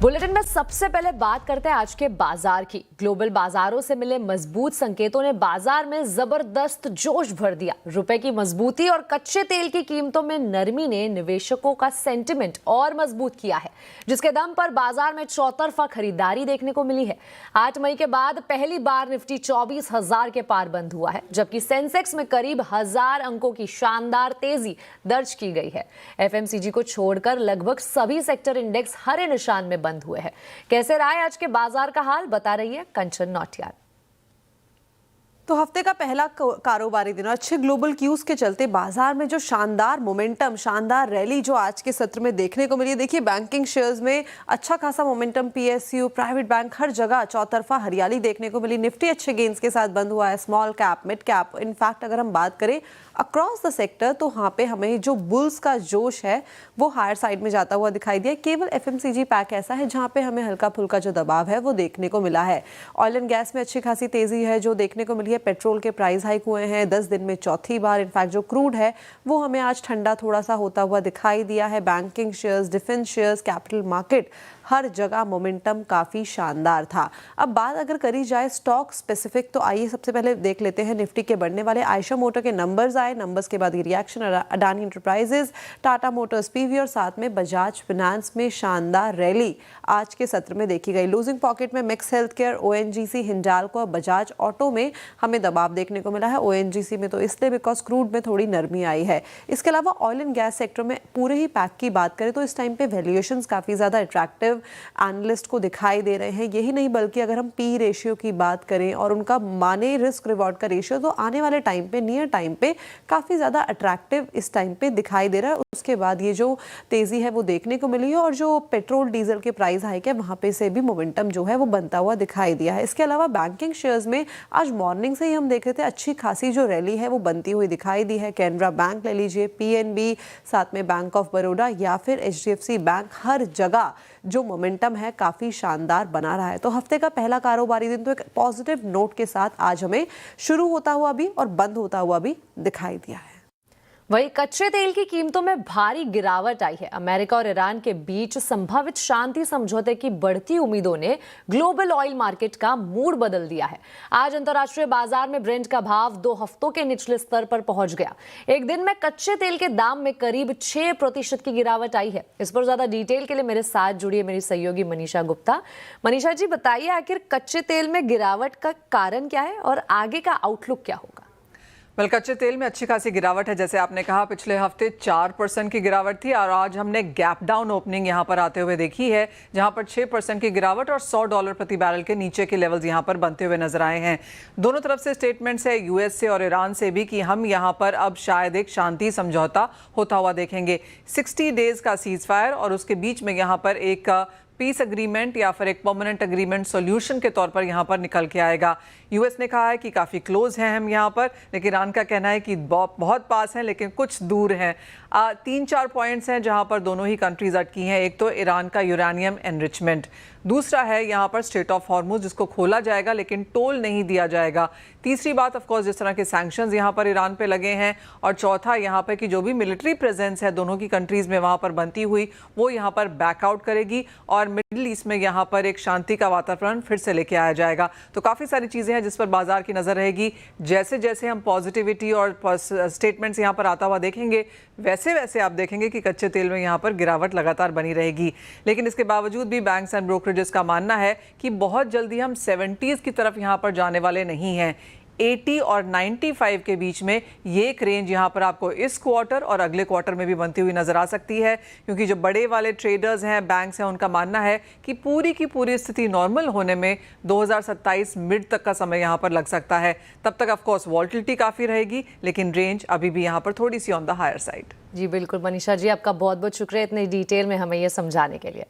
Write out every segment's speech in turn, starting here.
Bulletin में सबसे पहले बात करते हैं आज के बाजार की। ग्लोबल बाजारों से मिले मजबूत संकेतों ने बाजार में जबरदस्त जोश भर दिया। रुपए की मजबूती और कच्चे तेल की कीमतों में नरमी ने निवेशकों का सेंटिमेंट और मजबूत किया है, जिसके दम पर बाजार में चौतरफा खरीदारी देखने को मिली है। 8 मई के बाद पहली बार निफ्टी 24,000 के पार बंद हुआ है, जबकि सेंसेक्स में करीब 1000 अंकों की शानदार तेजी दर्ज की गई है। एफएमसीजी को छोड़कर लगभग सभी सेक्टर इंडेक्स हरे निशान में बंद हुए हैं। कैसे रहा है आज के बाजार का हाल, बता रही है कंचन नौटियाल। तो हफ्ते का पहला कारोबारी दिन अच्छे ग्लोबल क्यूज के चलते बाजार में जो शानदार मोमेंटम, शानदार रैली जो आज के सत्र में देखने को मिली। देखिए, बैंकिंग शेयर्स में अच्छा खासा मोमेंटम, पीएसयू, प्राइवेट बैंक, हर जगह चौतरफा हरियाली देखने को मिली। निफ्टी अच्छे गेंस के साथ बंद हुआ है, small cap, mid cap. In fact अगर हम बात करें अक्रॉस द सेक्टर तो वहाँ पे हमें जो बुल्स का जोश है वो हायर साइड में जाता हुआ दिखाई दिया। केवल एफएमसीजी पैक ऐसा है जहाँ पे हमें हल्का फुल्का जो दबाव है वो देखने को मिला है। ऑयल एंड गैस में अच्छी खासी तेजी है जो देखने को मिली है। पेट्रोल के प्राइस हाइक हुए हैं 10 दिन में चौथी बार। इनफैक्ट जो क्रूड है वो हमें आज ठंडा थोड़ा सा होता हुआ दिखाई दिया है। Banking shares, defence shares, capital market, हर जगह मोमेंटम काफी शानदार था। अब बात अगर करी जाए स्टॉक स्पेसिफिक तो आइए सबसे पहले देख लेते हैं निफ्टी के बढ़ने वाले। आयशा मोटर के नंबर्स आए, नंबर्स के बाद ये reaction. Adani enterprises, Tata Motors, PV और साथ में बजाज फाइनेंस में शानदार रैली आज के सत्र में देखी गई। लूजिंग पॉकेट में mix health care, ONGC, Hindalco और बजाज ऑटो में हमें दबाव देखने को मिला है। ओएनजीसी में तो इसलिए बिकॉज क्रूड में थोड़ी नरमी आई है। इसके अलावा ऑयल एंड गैस सेक्टर में पूरे ही पैक की बात करें तो इस टाइम पे वैल्यूएशंस काफी ज्यादा अट्रैक्टिव एनालिस्ट को दिखाई दे रहे हैं। यही नहीं बल्कि अगर हम पी रेशियो की बात करें और उनका माने रिस्क रिवॉर्ड का रेशियो, तो आने वाले टाइम पे, नियर टाइम पे काफी ज्यादा अट्रैक्टिव इस टाइम पे दिखाई दे रहा है। उसके बाद ये जो तेजी है वो देखने को मिली है और जो पेट्रोल डीजल के प्राइस हाइक है वहां पे से भी मोमेंटम जो है वो बनता हुआ दिखाई दिया है। इसके अलावा बैंकिंग शेयर्स में आज मॉर्निंग से ही हम देख रहे थे अच्छी खासी जो रैली है वो बनती हुई दिखाई दी है। कैनरा बैंक ले लीजिए, पीएनबी, साथ में बैंक ऑफ बड़ौदा या फिर एचडीएफसी बैंक, हर जगह जो मोमेंटम है काफी शानदार बना रहा है। तो हफ्ते का पहला कारोबारी दिन तो एक पॉजिटिव नोट के साथ आज हमें शुरू होता हुआ भी और बंद होता हुआ भी दिखाई दिया है। वहीं कच्चे तेल की कीमतों में भारी गिरावट आई है। अमेरिका और ईरान के बीच संभावित शांति समझौते की बढ़ती उम्मीदों ने ग्लोबल ऑयल मार्केट का मूड बदल दिया है। आज अंतर्राष्ट्रीय बाजार में ब्रेंट का भाव 2 हफ्तों के निचले स्तर पर पहुंच गया। एक दिन में कच्चे तेल के दाम में करीब 6% की गिरावट आई है। इस पर ज्यादा डिटेल के लिए मेरे साथ जुड़ी है मेरी सहयोगी मनीषा गुप्ता। मनीषा जी, बताइए आखिर कच्चे तेल में गिरावट का कारण क्या है और आगे का आउटलुक क्या होगा? वेल, कच्चे तेल में अच्छी खासी गिरावट है। जैसे आपने कहा, पिछले हफ्ते 4% की गिरावट थी और आज हमने गैप डाउन ओपनिंग यहां पर आते हुए देखी है, जहां पर 6% की गिरावट और $100 प्रति बैरल के नीचे के लेवल्स यहां पर बनते हुए नजर आए हैं। दोनों तरफ से स्टेटमेंट्स है, यूएस से और ईरान से भी, कि हम यहां पर अब शायद एक शांति समझौता होता हुआ देखेंगे। 60 डेज का सीज फायर और उसके बीच में यहां पर एक पीस एग्रीमेंट या फिर एक परमानेंट एग्रीमेंट सॉल्यूशन के तौर पर यहां पर निकल के आएगा। यूएस ने कहा है कि काफ़ी क्लोज हैं हम यहां पर, लेकिन ईरान का कहना है कि बहुत पास हैं लेकिन कुछ दूर हैं। 3-4 पॉइंट्स हैं जहां पर दोनों ही कंट्रीज अटकी हैं। एक तो ईरान का यूरेनियम एनरिचमेंट, दूसरा है यहां पर स्ट्रेट ऑफ हॉर्मुज जिसको खोला जाएगा लेकिन टोल नहीं दिया जाएगा। तीसरी बात ऑफ कोर्स जिस तरह के सैंक्शंस यहां पर ईरान पे लगे हैं, और चौथा यहां पर कि जो भी मिलिट्री प्रेजेंस है दोनों की कंट्रीज में वहां पर बनती हुई वो यहां पर बैकआउट करेगी और मिडिल ईस्ट में यहां पर एक शांति का वातावरण फिर से लेके आया जाएगा। तो काफ़ी सारी चीज़ें हैं जिस पर बाजार की नज़र रहेगी। जैसे जैसे हम पॉजिटिविटी और स्टेटमेंट्स यहां पर आता हुआ देखेंगे, वैसे वैसे आप देखेंगे कि कच्चे तेल में यहां पर गिरावट लगातार बनी रहेगी। लेकिन इसके बावजूद भी बैंक्स एंड ब्रोकरेजेस का मानना है कि बहुत जल्दी हम 70s की तरफ यहां पर जाने वाले नहीं हैं। 80 और 95 के बीच में ये एक रेंज यहां पर आपको इस क्वार्टर और अगले क्वार्टर में भी बनती हुई नजर आ सकती है, क्योंकि जो बड़े वाले ट्रेडर्स हैं, बैंक्स हैं, उनका मानना है कि पूरी की पूरी स्थिति नॉर्मल होने में 2027 मिड तक का समय यहां पर लग सकता है। तब तक ऑफ कोर्स वॉल्टिलिटी काफी रहेगी, लेकिन रेंज अभी भी यहां पर थोड़ी सी ऑन द हायर साइड। जी बिल्कुल मनीषा जी, आपका बहुत बहुत शुक्रिया इतनी डिटेल में हमें ये समझाने के लिए।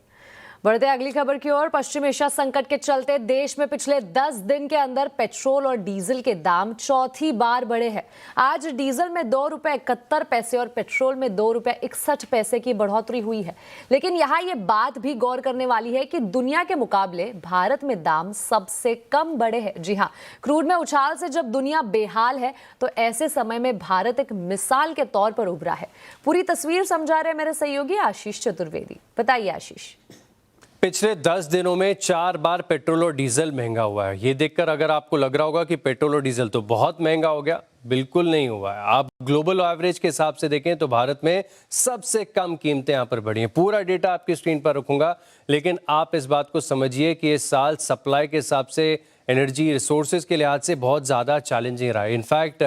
बढ़ते अगली खबर की ओर। पश्चिम एशिया संकट के चलते देश में पिछले 10 दिन के अंदर पेट्रोल और डीजल के दाम चौथी बार बढ़े हैं। आज डीजल में ₹2.71 और पेट्रोल में ₹2.61 की बढ़ोतरी हुई है। लेकिन यहाँ ये बात भी गौर करने वाली है कि दुनिया के मुकाबले भारत में दाम सबसे कम बढ़े हैं। जी हाँ, क्रूड में उछाल से जब दुनिया बेहाल है तो ऐसे समय में भारत एक मिसाल के तौर पर उभरा है। पूरी तस्वीर समझा रहे मेरे सहयोगी आशीष चतुर्वेदी। बताइए आशीष। पिछले 10 दिनों में 4 बार पेट्रोल और डीजल महंगा हुआ है। ये देखकर अगर आपको लग रहा होगा कि पेट्रोल और डीजल तो बहुत महंगा हो गया, बिल्कुल नहीं हुआ है। आप ग्लोबल एवरेज के हिसाब से देखें तो भारत में सबसे कम कीमतें यहाँ पर बढ़ी हैं। पूरा डेटा आपकी स्क्रीन पर रखूंगा, लेकिन आप इस बात को समझिए कि इस साल सप्लाई के हिसाब से, एनर्जी रिसोर्सेज के लिहाज से बहुत ज़्यादा चैलेंजिंग रहा है। इनफैक्ट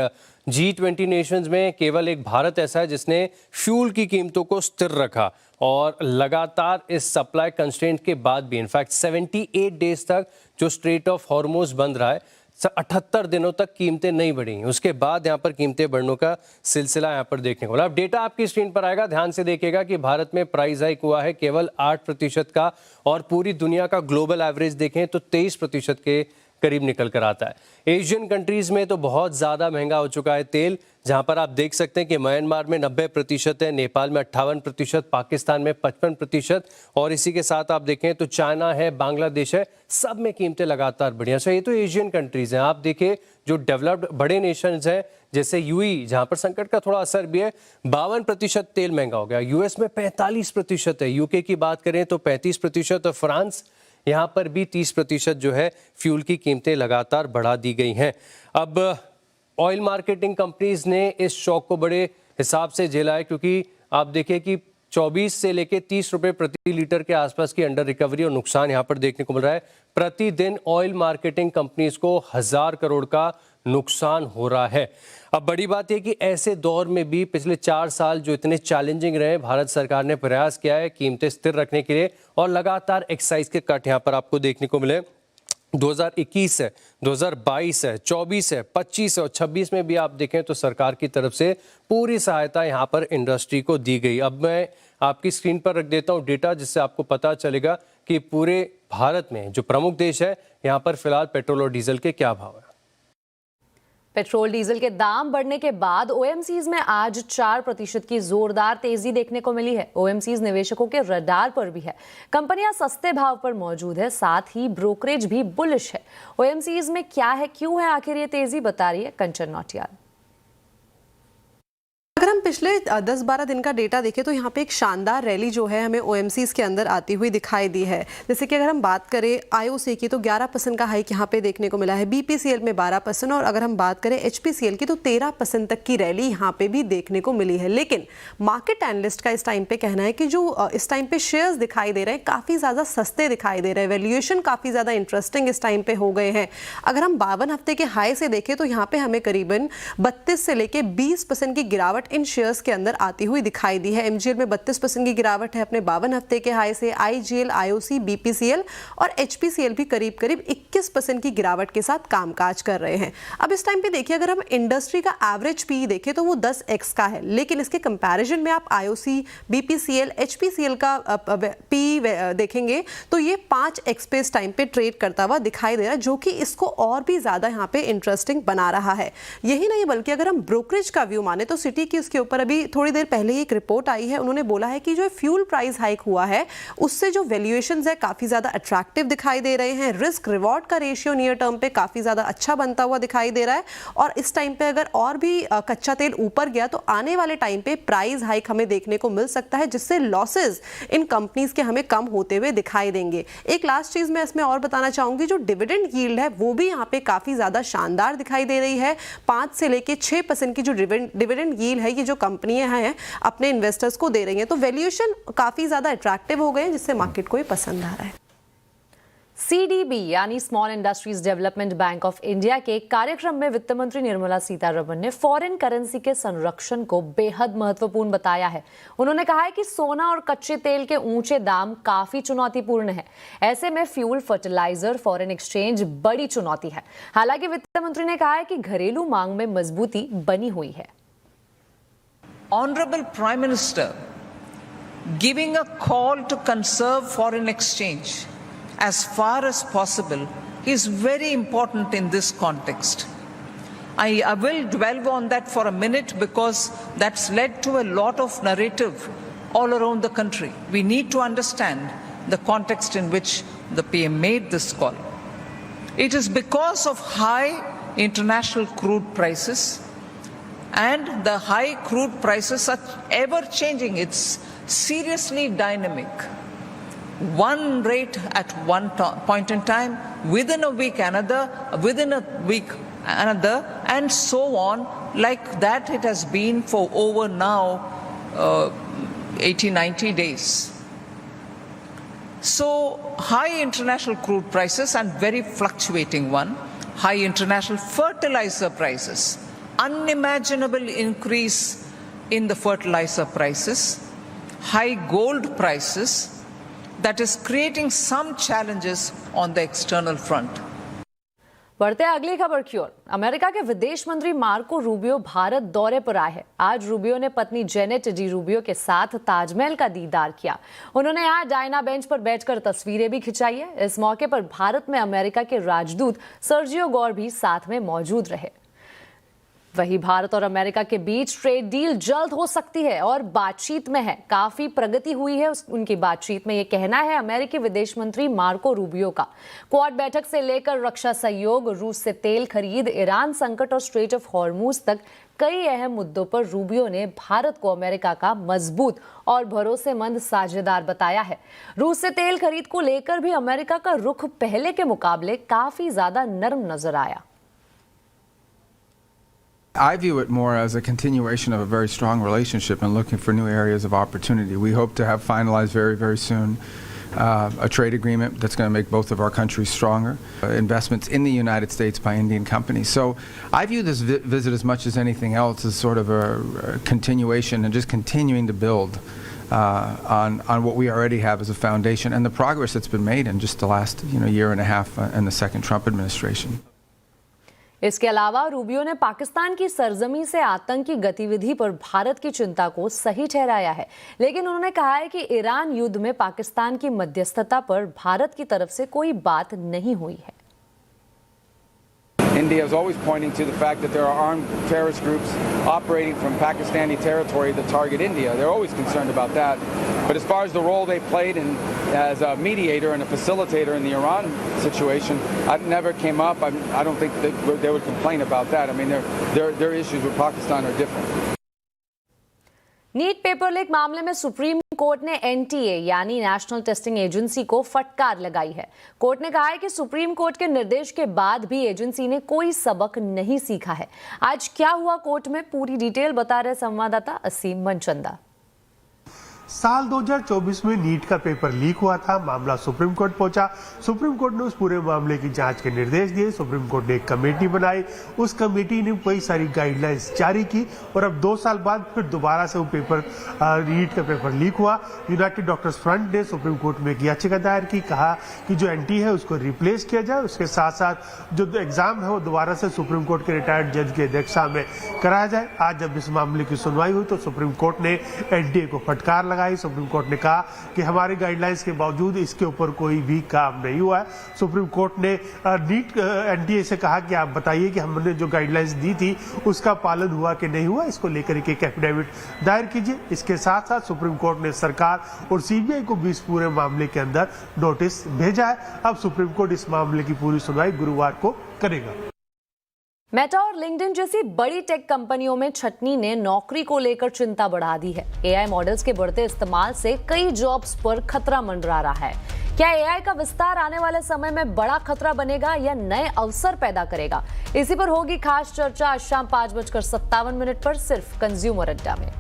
G20 नेशंस में केवल एक भारत ऐसा है जिसने फ्यूल की कीमतों को स्थिर रखा और लगातार इस सप्लाई कंस्ट्रेंट के बाद भी इनफैक्ट 78 डेज तक जो स्ट्रेट ऑफ हॉर्मुज़ बंद रहा है, 78 दिनों तक कीमतें नहीं बढ़ी। उसके बाद यहाँ पर कीमतें बढ़ने का सिलसिला यहाँ पर देखने को मिला। अब डेटा आपकी स्क्रीन पर आएगा, ध्यान से देखिएगा कि भारत में प्राइस हाइक हुआ है केवल 8% का और पूरी दुनिया का ग्लोबल एवरेज देखें तो 23% के करीब निकल कर आता है। एशियन कंट्रीज में तो बहुत ज़्यादा महंगा हो चुका है तेल, जहां पर आप देख सकते हैं कि म्यांमार में 90% है, नेपाल में 58%, पाकिस्तान में 55% और इसी के साथ आप देखें तो चाइना है, बांग्लादेश है, सब में कीमतें लगातार बढ़िया। सो ये तो एशियन कंट्रीज हैं। आप देखिए जो डेवलप्ड बड़े नेशंस हैं जैसे यूएई, जहां पर संकट का थोड़ा असर भी है, 52% तेल महंगा हो गया। यूएस में 45% है, यूके की बात करें तो 35% और फ्रांस यहाँ पर भी 30% जो है फ्यूल की कीमतें लगातार बढ़ा दी गई हैं। अब ऑयल मार्केटिंग कंपनीज ने इस शॉक को बड़े हिसाब से झेला है, क्योंकि आप देखिए कि 24 से लेके 30 रुपए प्रति लीटर के आसपास की अंडर रिकवरी और नुकसान यहाँ पर देखने को मिल रहा है। प्रतिदिन ऑयल मार्केटिंग कंपनीज को 1000 करोड़ का नुकसान हो रहा है। अब बड़ी बात यह कि ऐसे दौर में भी पिछले 4 साल जो इतने चैलेंजिंग रहे, भारत सरकार ने प्रयास किया है कीमतें स्थिर रखने के लिए और लगातार एक्साइज के कट यहाँ पर आपको देखने को मिले। 2021 है, 2022 है, 24 है, 25 है और 26 में भी आप देखें तो सरकार की तरफ से पूरी सहायता यहाँ पर इंडस्ट्री को दी गई। अब मैं आपकी स्क्रीन पर रख देता हूँ डेटा, जिससे आपको पता चलेगा कि पूरे भारत में जो प्रमुख देश है यहाँ पर फिलहाल पेट्रोल और डीजल के क्या भाव है। पेट्रोल डीजल के दाम बढ़ने के बाद ओएमसीज में आज 4% की जोरदार तेजी देखने को मिली है। ओएमसीज निवेशकों के रडार पर भी है। कंपनियां सस्ते भाव पर मौजूद है, साथ ही ब्रोकरेज भी बुलिश है। ओएमसीज में क्या है, क्यों है आखिर ये तेजी, बता रही है कंचन नौटियाल। अगर हम पिछले 10-12 दिन का डेटा देखें तो यहाँ पे एक शानदार रैली जो है हमें ओएमसीज के अंदर आती हुई दिखाई दी है। जैसे कि अगर हम बात करें आईओसी की तो 11% का हाइक यहाँ पे देखने को मिला है, बीपीसीएल में 12% और अगर हम बात करें एचपीसीएल की तो 13% तक की रैली यहाँ पे भी देखने को मिली है। लेकिन मार्केट एनालिस्ट का इस टाइम पे कहना है कि जो इस टाइम पे शेयर्स दिखाई दे रहे हैं काफ़ी ज़्यादा सस्ते दिखाई दे रहे हैं, वैल्यूएशन काफ़ी ज़्यादा इंटरेस्टिंग इस टाइम पे हो गए हैं। अगर हम 52 हफ्ते के हाई से देखें तो यहाँ पे हमें करीबन 32 से लेके 20% की गिरावट इन शेयर्स के अंदर आती हुई दिखाई दी है। एमजीएल में 32% की गिरावट है अपने 52 हफ्ते के हाई से। आईजीएल, आईओसी, बीपीसीएल और एचपीसीएल भी करीब करीब 21% की गिरावट के साथ कामकाज कर रहे हैं। अब इस टाइम पे देखिए अगर हम इंडस्ट्री का एवरेज पी देखें तो वो 10x का है, लेकिन इसके कंपैरिजन में आप आईओसी, बीपीसीएल, एचपीसीएल का पी देखेंगे तो ये 5x पे इस टाइम पे ट्रेड करता हुआ दिखाई दे रहा है, जो कि इसको और भी ज्यादा यहाँ पे इंटरेस्टिंग बना रहा है। यही नहीं बल्कि अगर हम ब्रोकरेज का व्यू माने तो सिटी की उसके ऊपर अभी थोड़ी देर पहले ही एक रिपोर्ट आई है। उन्होंने बोला है कि जो फ्यूल प्राइस हाइक हुआ है उससे जो वैल्यूएशंस है काफी ज्यादा अट्रैक्टिव दिखाई दे रहे हैं। रिस्क रिवॉर्ड का रेशियो नियर टर्म पे काफी ज्यादा अच्छा बनता हुआ दिखाई दे रहा है और इस टाइम पे अगर और भी कच्चा तेल ऊपर गया तो आने वाले टाइम पे प्राइस हाइक हमें देखने को मिल सकता है, जिससे लॉसेज इन कंपनीज के हमें कम होते हुए दिखाई देंगे। एक लास्ट चीज मैं इसमें और बताना चाहूंगी, जो डिविडेंड यील्ड है वो भी यहाँ पे काफी ज्यादा शानदार दिखाई दे रही है। 5 से लेके 6% की जो डिविडेंड यील्ड है ये जो कंपनियां हैं अपने इन्वेस्टर्स को दे रही हैं, तो वैल्यूएशन काफी ज्यादा अट्रैक्टिव हो गए हैं, जिससे मार्केट को ये पसंद आ रहा है। सीडीबी यानी small industries development bank of India के कार्यक्रम में वित्त मंत्री निर्मला सीतारमण ने फॉरेन करेंसी के संरक्षण को बेहद महत्वपूर्ण बताया है। उन्होंने कहा है कि सोना और कच्चे तेल के ऊंचे दाम काफी चुनौतीपूर्ण है। ऐसे में फ्यूल, फर्टिलाइजर, फॉरेन एक्सचेंज बड़ी चुनौती है। हालांकि वित्त मंत्री ने कहा है कि घरेलू मांग में मजबूती बनी हुई है। Honorable Prime Minister giving a call to conserve foreign exchange as far as possible is very important in this context. I will dwell on that for a minute because that's led to a lot of narrative all around the country. We need to understand the context in which the PM made this call. It is because of high international crude prices, and the high crude prices are ever changing. It's seriously dynamic. one rate at one point in time, within a week another, within a week another, and so on. Like that it has been for over now 80-90 days. So high international crude prices and very fluctuating one, high international fertilizer prices, unimaginable increase in the fertilizer prices, high gold prices, that is creating some challenges on the external front. बढ़ते हैं अगली खबर की ओर। America के विदेश मंत्री Marco Rubio Bharat दौरे पर आए हैं। आज रूबियो ने पत्नी जेनेट डी रूबियो के साथ ताजमहल का दीदार किया। उन्होंने यहाँ डायना बेंच पर बैठकर तस्वीरें भी खिंचाई है। इस मौके पर भारत में अमेरिका के राजदूत सर्जियो गौर भी साथ में मौजूद रहे। वहीं भारत और अमेरिका के बीच ट्रेड डील जल्द हो सकती है और बातचीत में है। काफी प्रगति हुई है उनकी बातचीत में, ये कहना है अमेरिकी विदेश मंत्री मार्को रूबियो का। क्वाड बैठक से लेकर रक्षा सहयोग, रूस से तेल खरीद, ईरान संकट और स्ट्रेट ऑफ हॉर्मूज तक कई अहम मुद्दों पर रूबियो ने भारत को अमेरिका का मजबूत और भरोसेमंद साझेदार बताया है। रूस से तेल खरीद को लेकर भी अमेरिका का रुख पहले के मुकाबले काफी ज्यादा नरम नजर आया। I view it more as a continuation of a very strong relationship and looking for new areas of opportunity. We hope to have finalized very, very soon a trade agreement that's going to make both of our countries stronger, investments in the United States by Indian companies. So I view this visit as much as anything else as sort of a continuation and just continuing to build on what we already have as a foundation and the progress that's been made in just the last year and a half in the second Trump administration. इसके अलावा Rubio ने पाकिस्तान की सरजमी से आतंकी गतिविधि पर भारत की चिंता को सही ठहराया है, लेकिन उन्होंने कहा है कि ईरान युद्ध में पाकिस्तान की मध्यस्थता पर भारत की तरफ से कोई बात नहीं हुई है। India is always pointing to the fact that there are armed terrorist groups operating from Pakistani territory that target India. They're always concerned about that. But as far as the role they played as a mediator and a facilitator in the Iran situation, it never came up. I don't think that they would complain about that. I mean, their issues with Pakistan are different. NEET paper leak मामले में supreme court ने NTA यानी national testing agency को फटकार लगाई है। Court ने कहा है कि सुप्रीम कोर्ट के निर्देश के बाद भी एजेंसी ने कोई सबक नहीं सीखा है। आज क्या हुआ कोर्ट में, पूरी डिटेल बता रहे संवाददाता असीम मनचंदा। साल 2024 में नीट का पेपर लीक हुआ था। मामला सुप्रीम कोर्ट पहुंचा। सुप्रीम कोर्ट ने उस पूरे मामले की जांच के निर्देश दिए। सुप्रीम कोर्ट ने एक कमेटी बनाई। उस कमेटी ने कई सारी गाइडलाइंस जारी की और अब 2 साल बाद फिर दोबारा से वो पेपर नीट का पेपर लीक हुआ। यूनाइटेड डॉक्टर्स फ्रंट ने सुप्रीम कोर्ट में एक याचिका दायर की, कहा कि जो एनटी है उसको रिप्लेस किया जाए। उसके साथ साथ जो एग्जाम है वो दोबारा से सुप्रीम कोर्ट के रिटायर्ड जज की अध्यक्षता में कराया जाए। आज जब इस मामले की सुनवाई हुई तो सुप्रीम कोर्ट ने एनटीए को फटकार लगाई। सुप्रीम कोर्ट ने कहा कि हमारी गाइडलाइंस के बावजूद इसके ऊपर कोई भी काम नहीं हुआ है। सुप्रीम कोर्ट ने नीट एनटीए से कहा कि आप बताइए कि हमने जो गाइडलाइंस दी थी उसका पालन हुआ कि नहीं हुआ, इसको लेकर एक एफिडेविट दायर कीजिए। इसके साथ साथ सुप्रीम कोर्ट ने सरकार और सीबीआई को भी इस पूरे मामले के अंदर नोटिस भेजा है। अब सुप्रीम कोर्ट इस मामले की पूरी सुनवाई गुरुवार को करेगा। मेटा और लिंक्डइन जैसी बड़ी टेक कंपनियों में छटनी ने नौकरी को लेकर चिंता बढ़ा दी है। एआई मॉडल्स के बढ़ते इस्तेमाल से कई जॉब्स पर खतरा मंडरा रहा है। क्या एआई का विस्तार आने वाले समय में बड़ा खतरा बनेगा या नए अवसर पैदा करेगा? इसी पर होगी खास चर्चा आज शाम 5:57 पर सिर्फ कंज्यूमर अड्डा में।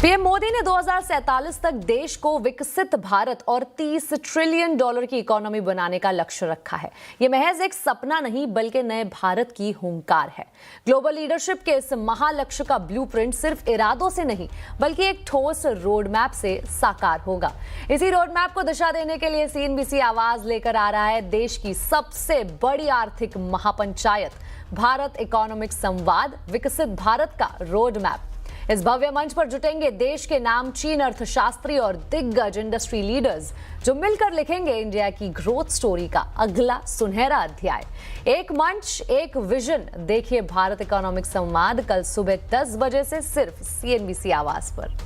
पीएम मोदी ने 2047 तक देश को विकसित भारत और $30 ट्रिलियन की इकोनॉमी बनाने का लक्ष्य रखा है। यह महज एक सपना नहीं बल्कि नए भारत की हुंकार है। ग्लोबल लीडरशिप के इस महालक्ष्य का ब्लूप्रिंट सिर्फ इरादों से नहीं बल्कि एक ठोस रोड मैप से साकार होगा। इसी रोड मैप को दिशा देने के लिए सीएनबीसी आवाज लेकर आ रहा है देश की सबसे बड़ी आर्थिक महापंचायत, भारत इकोनॉमिक संवाद, विकसित भारत का रोड मैप। इस भव्य मंच पर जुटेंगे देश के नामचीन अर्थशास्त्री और दिग्गज इंडस्ट्री लीडर्स जो मिलकर लिखेंगे इंडिया की ग्रोथ स्टोरी का अगला सुनहरा अध्याय। एक मंच, एक विजन। देखिए भारत इकोनॉमिक संवाद कल सुबह 10 बजे से सिर्फ सीएनबीसी आवाज पर।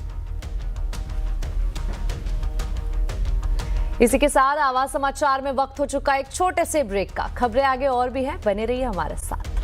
इसी के साथ आवाज समाचार में वक्त हो चुका एक छोटे से ब्रेक का। खबरें आगे और भी हैं, बने रहिए हमारे साथ।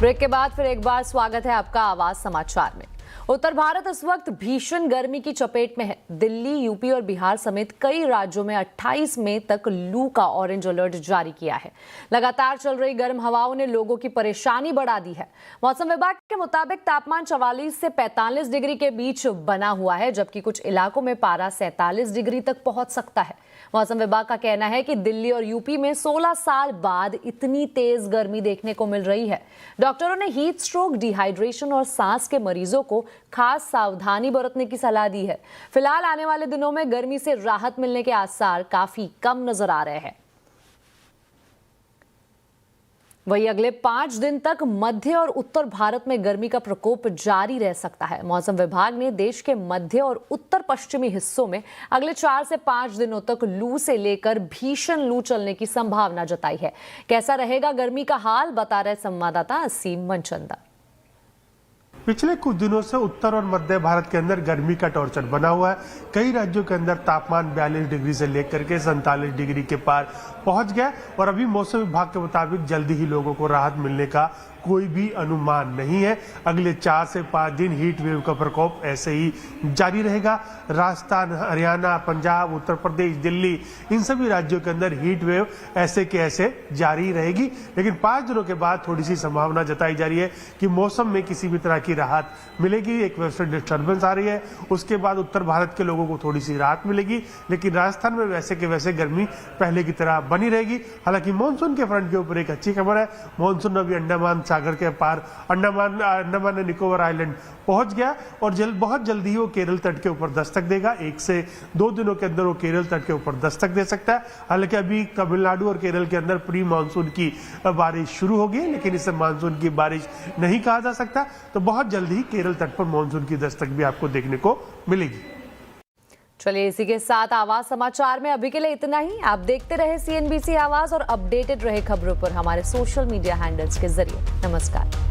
ब्रेक के बाद फिर एक बार स्वागत है आपका आवाज समाचार में। उत्तर भारत इस वक्त भीषण गर्मी की चपेट में है। दिल्ली, यूपी और बिहार समेत कई राज्यों में 28 मई तक लू का ऑरेंज अलर्ट जारी किया है। लगातार चल रही गर्म हवाओं ने लोगों की परेशानी बढ़ा दी है। मौसम विभाग के मुताबिक तापमान 44 से 45 डिग्री के बीच बना हुआ है, जबकि कुछ इलाकों में पारा 47 डिग्री तक पहुंच सकता है। मौसम विभाग का कहना है कि दिल्ली और यूपी में 16 साल बाद इतनी तेज गर्मी देखने को मिल रही है। डॉक्टरों ने हीट स्ट्रोक, डिहाइड्रेशन और सांस के मरीजों को खास सावधानी बरतने की सलाह दी है। फिलहाल आने वाले दिनों में गर्मी से राहत मिलने के आसार काफी कम नजर आ रहे हैं। वहीं अगले 5 दिन तक मध्य और उत्तर भारत में गर्मी का प्रकोप जारी रह सकता है। मौसम विभाग ने देश के मध्य और उत्तर पश्चिमी हिस्सों में अगले 4 से 5 दिनों तक लू से लेकर भीषण लू चलने की संभावना जताई है। कैसा रहेगा गर्मी का हाल, बता रहे संवाददाता असीम मनचंदा। पिछले कुछ दिनों से उत्तर और मध्य भारत के अंदर गर्मी का टॉर्चर बना हुआ है। कई राज्यों के अंदर तापमान 42 डिग्री से लेकर के 47 डिग्री के पार पहुंच गया और अभी मौसम विभाग के मुताबिक जल्दी ही लोगों को राहत मिलने का कोई भी अनुमान नहीं है। अगले 4 से 5 दिन हीट वेव का प्रकोप ऐसे ही जारी रहेगा। राजस्थान, हरियाणा, पंजाब, उत्तर प्रदेश, दिल्ली, इन सभी राज्यों के अंदर हीट वेव ऐसे के ऐसे जारी रहेगी। लेकिन 5 दिनों के बाद थोड़ी सी संभावना जताई जा रही है कि मौसम में किसी भी तरह की राहत मिलेगी। एक वेस्टर्न डिस्टर्बेंस आ रही है, उसके बाद उत्तर भारत के लोगों को थोड़ी सी राहत मिलेगी, लेकिन राजस्थान में वैसे के वैसे गर्मी पहले की तरह बनी रहेगी। हालांकि मानसून के फ्रंट के ऊपर एक अच्छी खबर है, मानसून अभी अंडमान सागर के पार अंडमान निकोबार आइलैंड पहुंच गया और बहुत जल्दी ही वो केरल तट के ऊपर दस्तक देगा। 1 से 2 दिनों के अंदर वो केरल तट के ऊपर दस्तक दे सकता है। हालांकि अभी तमिलनाडु और केरल के अंदर प्री मानसून की बारिश शुरू होगी, लेकिन इसे मानसून की बारिश नहीं कहा जा सकता। तो बहुत जल्दी ही केरल तट पर मानसून की दस्तक भी आपको देखने को मिलेगी। चलिए, इसी के साथ आवाज समाचार में अभी के लिए इतना ही। आप देखते रहे CNBC आवाज और अपडेटेड रहे खबरों पर हमारे सोशल मीडिया हैंडल्स के जरिए। नमस्कार।